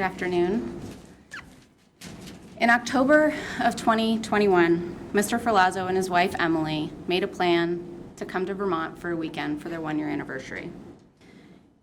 Good afternoon. In October of 2021, Mr. Ferlazzo and his wife, Emily, made a plan to come to Vermont for a weekend for their one-year anniversary.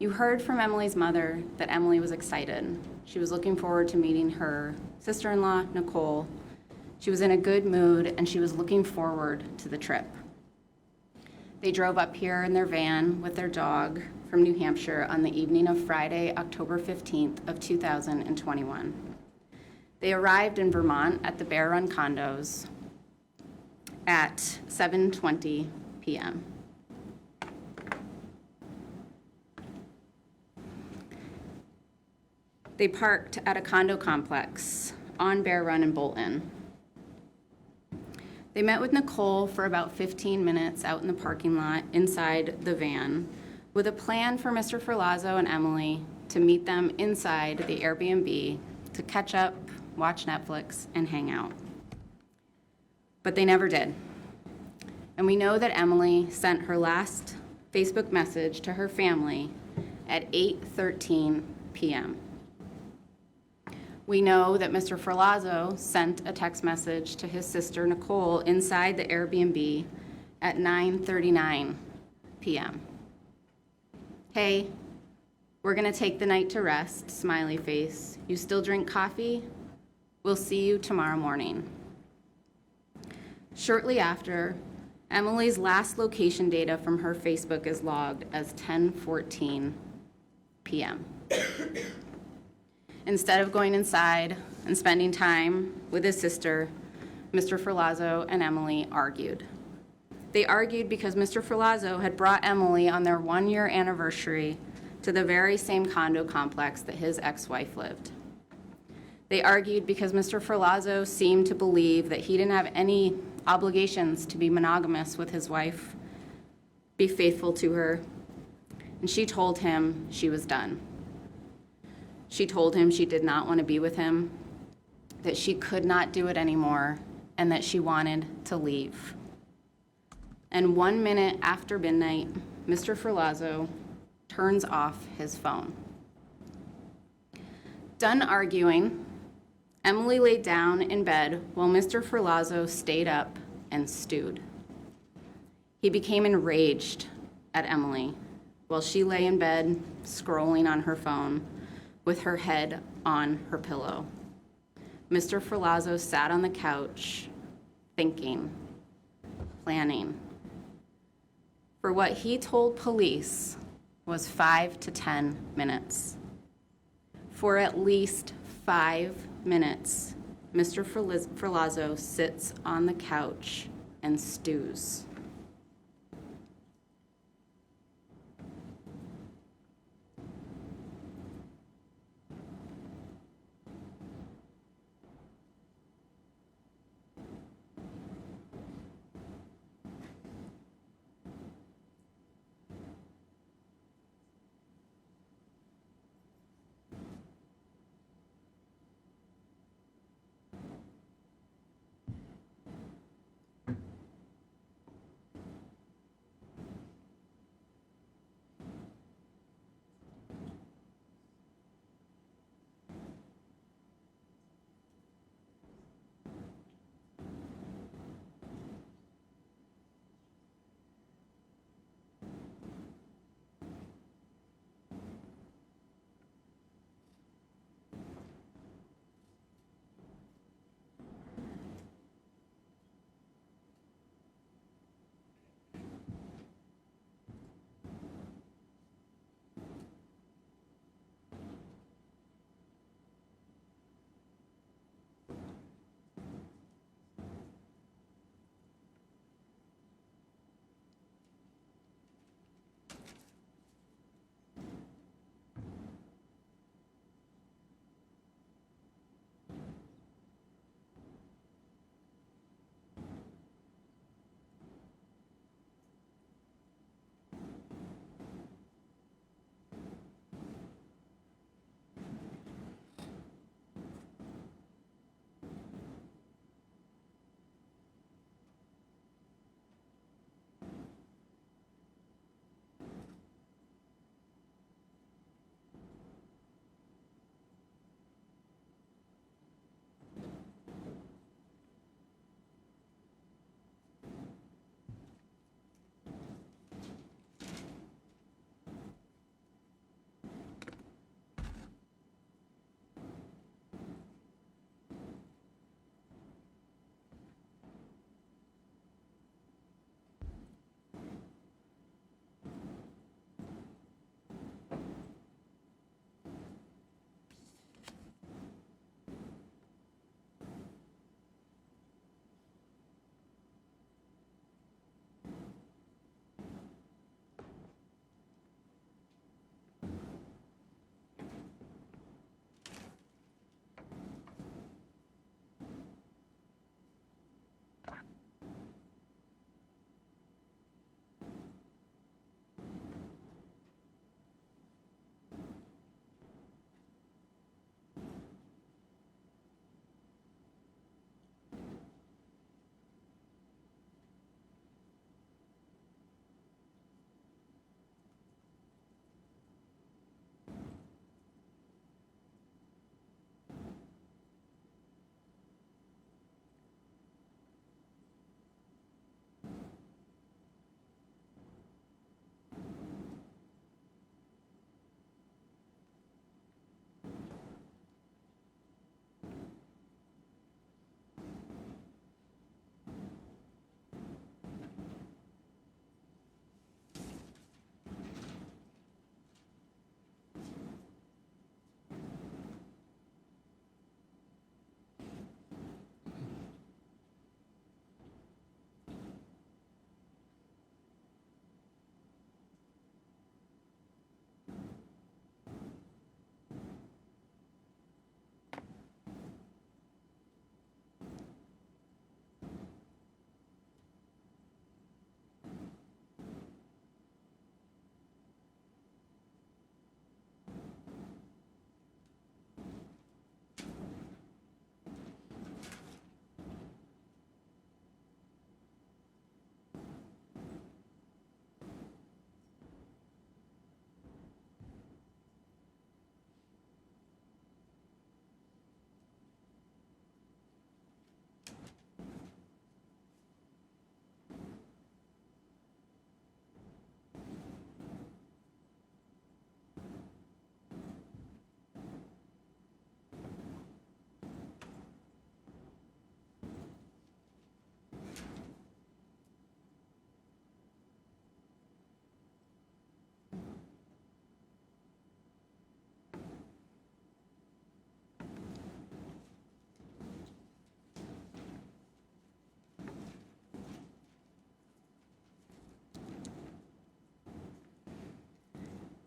You heard from Emily's mother that Emily was excited. She was looking forward to meeting her sister-in-law, Nicole. She was in a good mood, and she was looking forward to the trip. They drove up here in their van with their dog from New Hampshire on the evening of Friday, October 15th of 2021. They arrived in Vermont at the Bear Run condos at 7:20 p.m. They parked at a condo complex on Bear Run in Bolton. They met with Nicole for about 15 minutes out in the parking lot inside the van with a plan for Mr. Ferlazzo and Emily to meet them inside the Airbnb to catch up, watch Netflix, and hang out. But they never did. And we know that Emily sent her last Facebook message to her family at 8:13 p.m. We know that Mr. Ferlazzo sent a text message to his sister Nicole inside the Airbnb at 9:39 p.m. Hey, we're gonna take the night to rest, smiley face. You still drink coffee? We'll see you tomorrow morning. Shortly after, Emily's last location data from her Facebook is logged as 10:14 p.m. Instead of going inside and spending time with his sister, Mr. Ferlazzo and Emily argued. They argued because Mr. Ferlazzo had brought Emily on their one-year anniversary to the very same condo complex that his ex-wife lived. They argued because Mr. Ferlazzo seemed to believe that he didn't have any obligations to be monogamous with his wife, be faithful to her, and she told him she was done. She told him she did not want to be with him, that she could not do it anymore, and that she wanted to leave. And 1 minute after midnight, Mr. Ferlazzo turns off his phone. Done arguing, Emily laid down in bed while Mr. Ferlazzo stayed up and stewed. He became enraged at Emily while she lay in bed scrolling on her phone with her head on her pillow. Mr. Ferlazzo sat on the couch thinking, planning, for what he told police was 5 to 10 minutes. For at least 5 minutes, Mr. Ferlazzo sits on the couch and stews.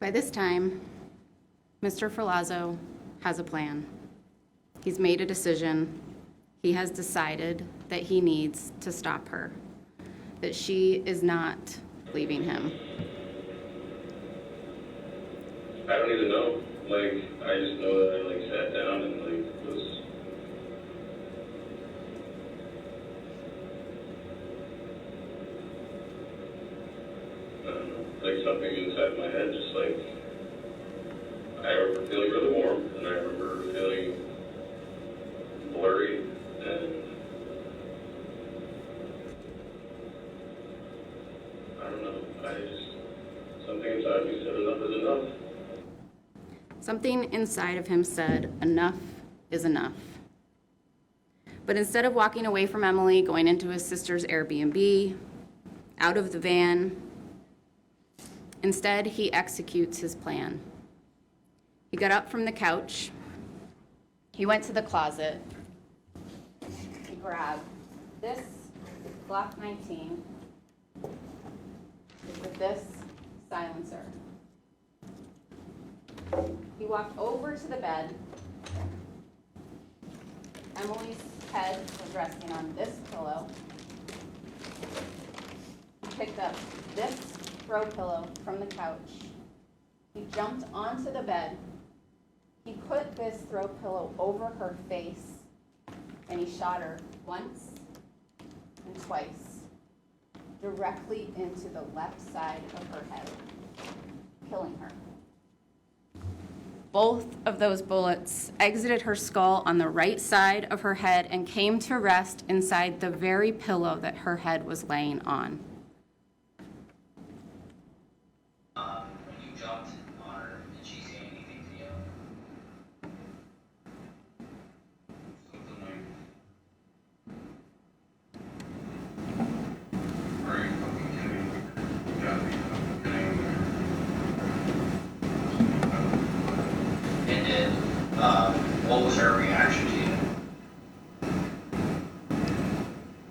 By this time, Mr. Ferlazzo has a plan. He's made a decision. He has decided that he needs to stop her, that she is not leaving him. I don't even know. I just know that I sat down and was. I don't know, something inside my head, just I remember feeling really warm, and I remember feeling blurry, and I don't know, something inside me said enough is enough. Something inside of him said, enough is enough. But instead of walking away from Emily, going into his sister's Airbnb, out of the van, instead he executes his plan. He got up from the couch, he went to the closet, he grabbed this Glock 19 with this silencer. He walked over to the bed. Emily's head was resting on this pillow. He picked up this throw pillow from the couch. He jumped onto the bed. He put this throw pillow over her face, and he shot her once and twice, directly into the left side of her head, killing her. Both of those bullets exited her skull on the right side of her head and came to rest inside the very pillow that her head was laying on. When you jumped on her, did she say anything to you? Something are you fucking kidding me? You gotta be fucking kidding me. And then, what was her reaction to you?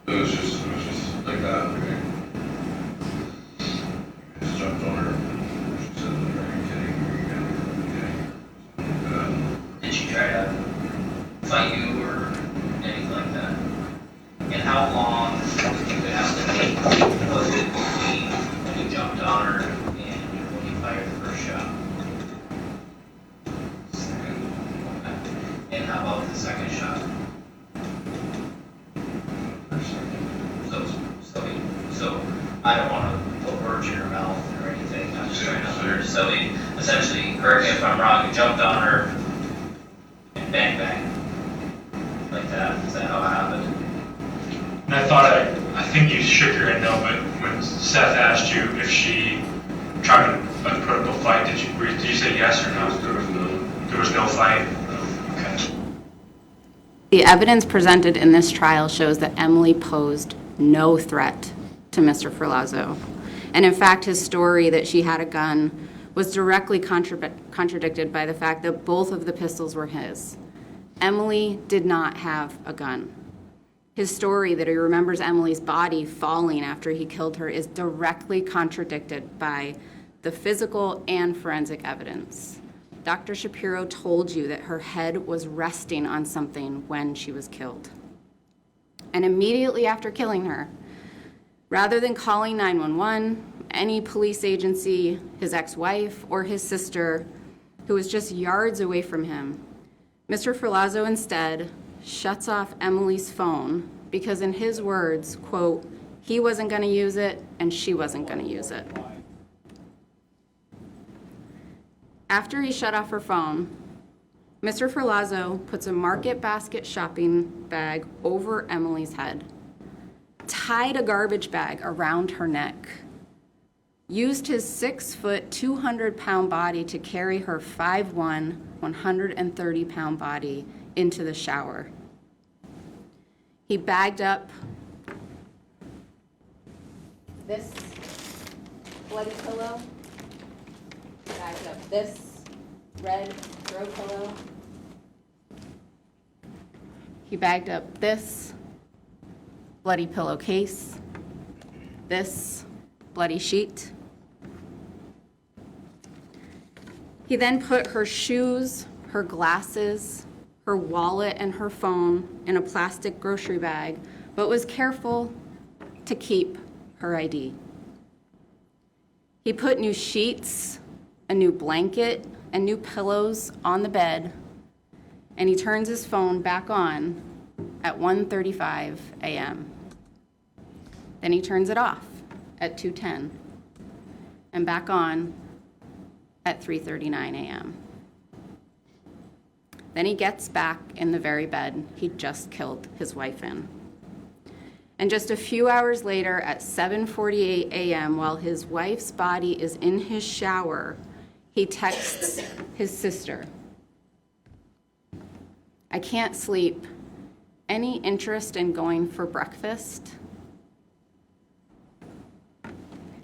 It was just like that. Okay. I just jumped on her. She said, are you kidding me? You gotta be fucking kidding me. Something like that. Did she try to fight you or anything like that? And how long did you have to wait? Was it between when you jumped on her and when you fired the first shot? And how about the second shot? So I don't want to put words in your mouth or anything. I'm just trying to understand. So essentially, correct me if I'm wrong, you jumped on her and bang bang. Like that. Is that how it happened? And I think you shook your head no, but when Seth asked you if she tried to put up a fight, did you say yes or no? There was no fight? Okay. The evidence presented in this trial shows that Emily posed no threat to Mr. Ferlazzo. And in fact, his story that she had a gun was directly contradicted by the fact that both of the pistols were his. Emily did not have a gun. His story that he remembers Emily's body falling after he killed her is directly contradicted by the physical and forensic evidence. Dr. Shapiro told you that her head was resting on something when she was killed. And immediately after killing her, rather than calling 911, any police agency, his ex-wife, or his sister, who was just yards away from him, Mr. Ferlazzo instead shuts off Emily's phone because, in his words, quote, he wasn't going to use it and she wasn't going to use it. After he shut off her phone, Mr. Ferlazzo puts a Market Basket shopping bag over Emily's head, tied a garbage bag around her neck, used his 6-foot, 200-pound body to carry her 5'1", 130-pound body into the shower. He bagged up this bloody pillow, bagged up this red throw pillow. He bagged up this bloody pillowcase, this bloody sheet. He then put her shoes, her glasses, her wallet, and her phone in a plastic grocery bag, but was careful to keep her ID. He put new sheets, a new blanket, and new pillows on the bed, and he turns his phone back on at 1:35 a.m. Then he turns it off at 2:10 and back on at 3:39 a.m. Then he gets back in the very bed he just killed his wife in. And just a few hours later at 7:48 a.m., while his wife's body is in his shower, he texts his sister, "I can't sleep. Any interest in going for breakfast?"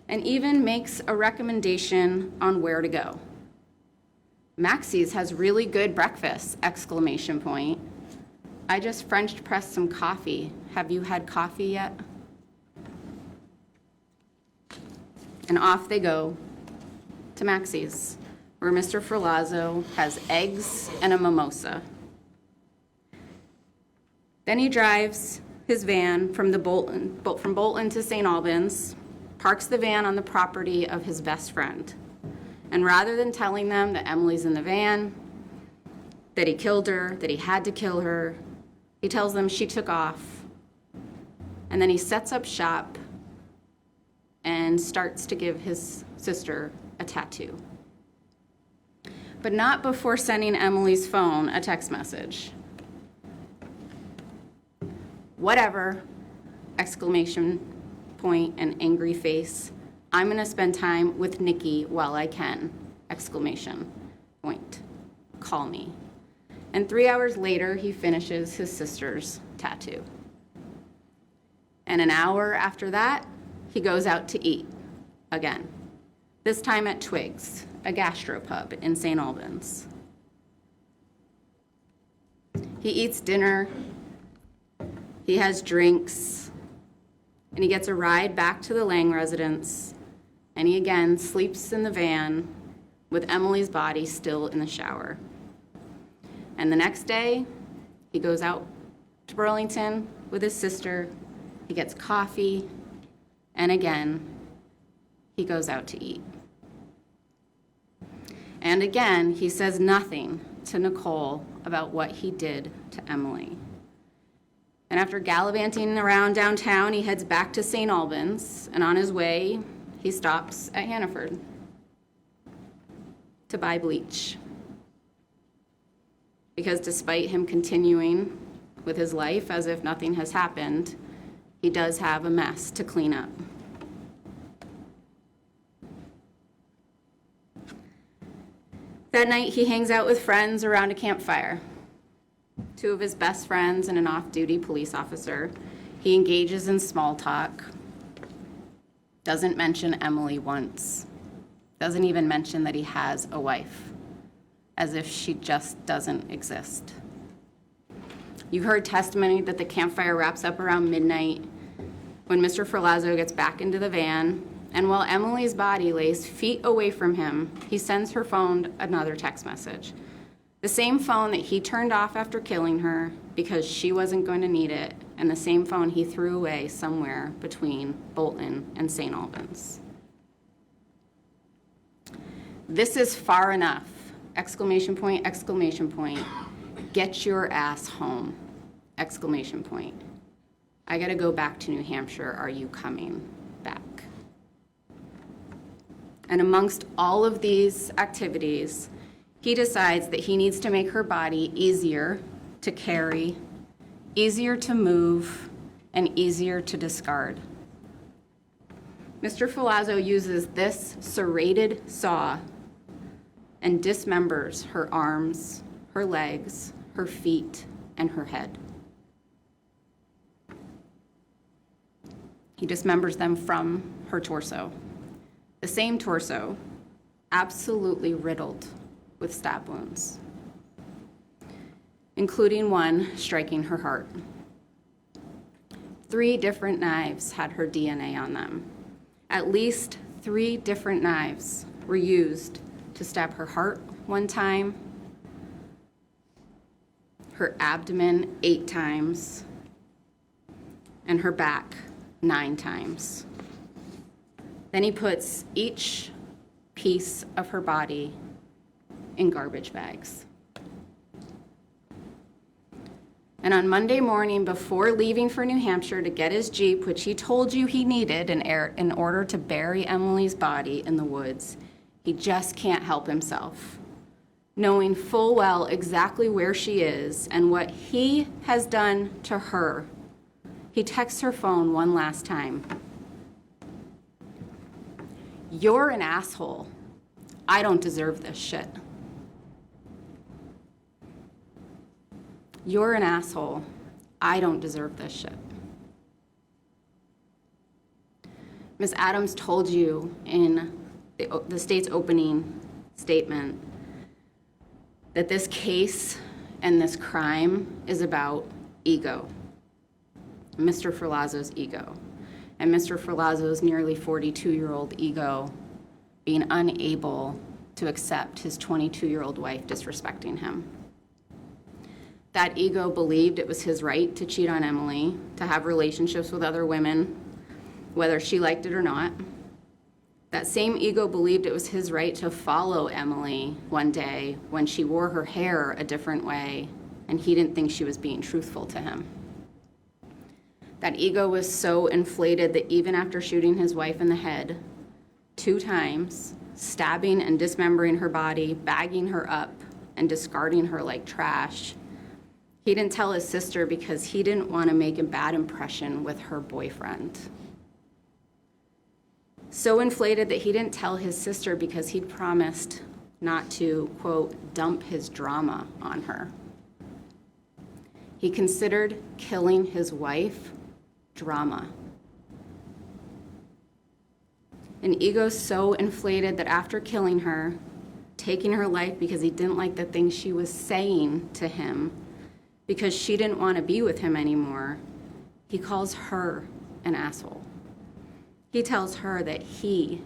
And even makes a recommendation on where to go. "Maxie's has really good breakfast, exclamation point. I just French pressed some coffee. Have you had coffee yet?" And off they go to Maxie's, where Mr. Ferlazzo has eggs and a mimosa. Then he drives his van from Bolton to St. Albans, parks the van on the property of his best friend. And rather than telling them that Emily's in the van, that he killed her, that he had to kill her, he tells them she took off. And then he sets up shop and starts to give his sister a tattoo. But not before sending Emily's phone a text message. "Whatever, exclamation point and angry face. I'm gonna spend time with Nikki while I can, exclamation point. Call me." And 3 hours later, he finishes his sister's tattoo. And an hour after that, he goes out to eat again, this time at Twig's, a gastropub in St. Albans. He eats dinner, he has drinks, and he gets a ride back to the Lang residence, and he again sleeps in the van with Emily's body still in the shower. And the next day, he goes out to Burlington with his sister, he gets coffee, and again, he goes out to eat. And again, he says nothing to Nicole about what he did to Emily. And after gallivanting around downtown, he heads back to St. Albans, and on his way, he stops at Hannaford to buy bleach. Because despite him continuing with his life as if nothing has happened, he does have a mess to clean up. That night, he hangs out with friends around a campfire. 2 of his best friends and an off-duty police officer. He engages in small talk. Doesn't mention Emily once. Doesn't even mention that he has a wife, as if she just doesn't exist. You heard testimony that the campfire wraps up around midnight when Mr. Ferlazzo gets back into the van, and while Emily's body lays feet away from him, he sends her phone another text message. The same phone that he turned off after killing her because she wasn't going to need it, and the same phone he threw away somewhere between Bolton and St. Albans. "This is far enough, exclamation point, exclamation point. Get your ass home, exclamation point. I gotta go back to New Hampshire, are you coming back?" And amongst all of these activities, he decides that he needs to make her body easier to carry, easier to move, and easier to discard. Mr. Ferlazzo uses this serrated saw and dismembers her arms, her legs, her feet, and her head. He dismembers them from her torso, the same torso, absolutely riddled with stab wounds, including one striking her heart. 3 different knives had her DNA on them. At least 3 different knives were used to stab her heart, 1 time, her abdomen 8 times, and her back 9 times. Then he puts each piece of her body in garbage bags. And on Monday morning, before leaving for New Hampshire to get his Jeep, which he told you he needed in order to bury Emily's body in the woods, he just can't help himself. Knowing full well exactly where she is and what he has done to her, he texts her phone one last time. "You're an asshole. I don't deserve this shit. You're an asshole. I don't deserve this shit." Ms. Adams told you in the state's opening statement that this case and this crime is about ego, Mr. Ferlazzo's ego, and Mr. Ferlazzo's nearly 42-year-old ego being unable to accept his 22-year-old wife disrespecting him. That ego believed it was his right to cheat on Emily, to have relationships with other women, whether she liked it or not. That same ego believed it was his right to follow Emily one day when she wore her hair a different way and he didn't think she was being truthful to him. That ego was so inflated that even after shooting his wife in the head 2 times, stabbing and dismembering her body, bagging her up, and discarding her like trash, he didn't tell his sister because he didn't want to make a bad impression with her boyfriend. So inflated that he didn't tell his sister because he'd promised not to, quote, dump his drama on her. He considered killing his wife drama. An ego so inflated that after killing her, taking her life because he didn't like the things she was saying to him, because she didn't want to be with him anymore, he calls her an asshole. He tells her that he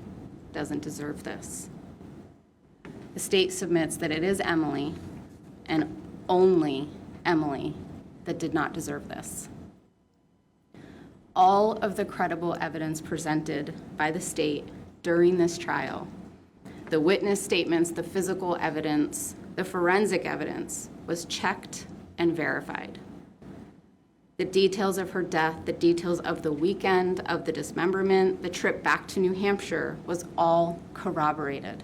doesn't deserve this. The state submits that it is Emily, and only Emily, that did not deserve this. All of the credible evidence presented by the state during this trial, the witness statements, the physical evidence, the forensic evidence, was checked and verified. The details of her death, the details of the weekend of the dismemberment, the trip back to New Hampshire was all corroborated,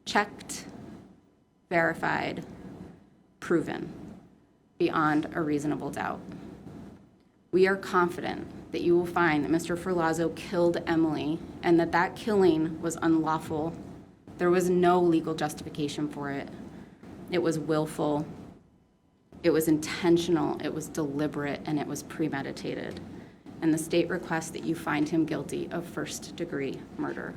checked, verified, proven beyond a reasonable doubt. We are confident that you will find that Mr. Ferlazzo killed Emily and that that killing was unlawful. There was no legal justification for it. It was willful. It was intentional, it was deliberate, and it was premeditated. And the state requests that you find him guilty of first-degree murder.